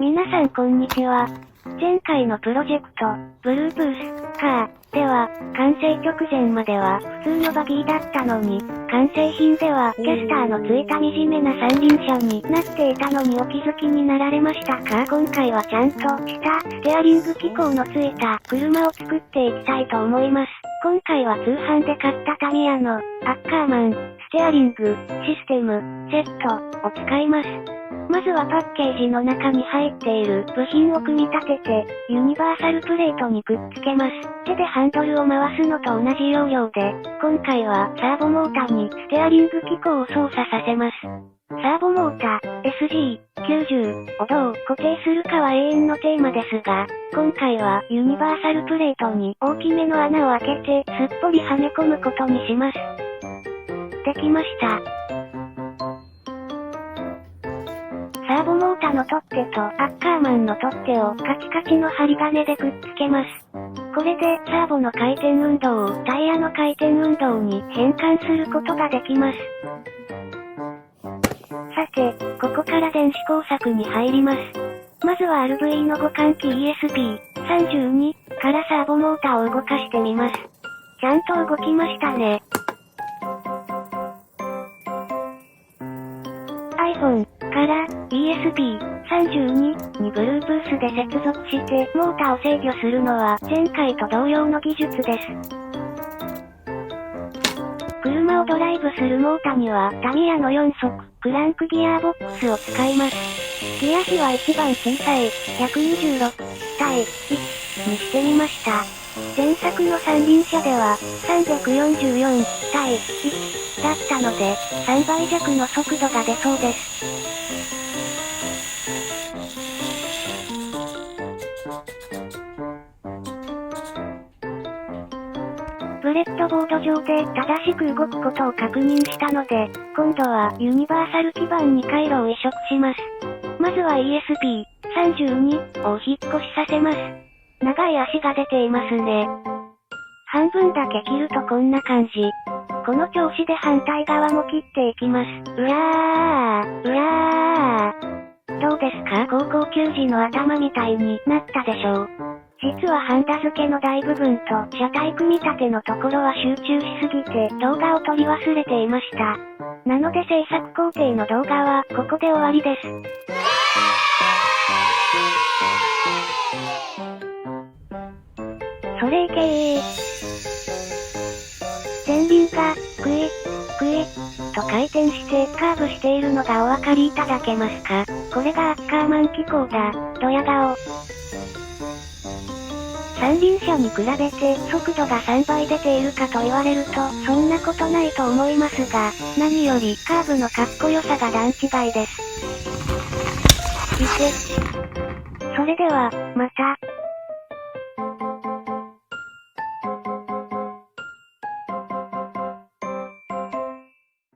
皆さんこんにちは。前回のプロジェクト、ブルーブース、カー、では、完成直前までは普通のバギーだったのに、完成品ではキャスターのついた惨めな三輪車になっていたのにお気づきになられましたか？今回はちゃんとしたステアリング機構のついた車を作っていきたいと思います。今回は通販で買ったタミヤのアッカーマンステアリングシステムセットを使います。まずはパッケージの中に入っている部品を組み立てて、ユニバーサルプレートにくっつけます。手でハンドルを回すのと同じ要領で、今回はサーボモーターにステアリング機構を操作させます。サーボモーター SG90 をどう固定するかは永遠のテーマですが、今回はユニバーサルプレートに大きめの穴を開けてすっぽりはめ込むことにします。できました。サーボモーターの取っ手とアッカーマンの取っ手をカチカチの針金でくっつけます。これでサーボの回転運動をタイヤの回転運動に変換することができます。さて、ここから電子工作に入ります。まずは RV の互換機 ESP32 からサーボモーターを動かしてみます。ちゃんと動きましたね。iPhone から ESP32 に Bluetooth で接続してモーターを制御するのは前回と同様の技術です。車をドライブするモーターにはタミヤの4速クランクギアボックスを使います。ギア比は一番小さい126対1にしてみました。前作の三輪車では344対1だったので3倍弱の速度が出そうです。ブレッドボード上で正しく動くことを確認したので、今度はユニバーサル基板に回路を移植します。まずは ESP32 を引っ越しさせます。長い足が出ていますね。半分だけ切るとこんな感じ。この調子で反対側も切っていきます。うわー。どうですか？高校球児の頭みたいになったでしょう。実はハンダ付けの大部分と車体組み立てのところは集中しすぎて動画を撮り忘れていました。なので制作工程の動画はここで終わりです。それいけー。前輪がクイッと回転してカーブしているのがお分かりいただけますか？これがアッカーマン機構だ。ドヤ顔。三輪車に比べて速度が3倍出ているかと言われるとそんなことないと思いますが、何よりカーブのかっこよさが段違いです。それでは、また。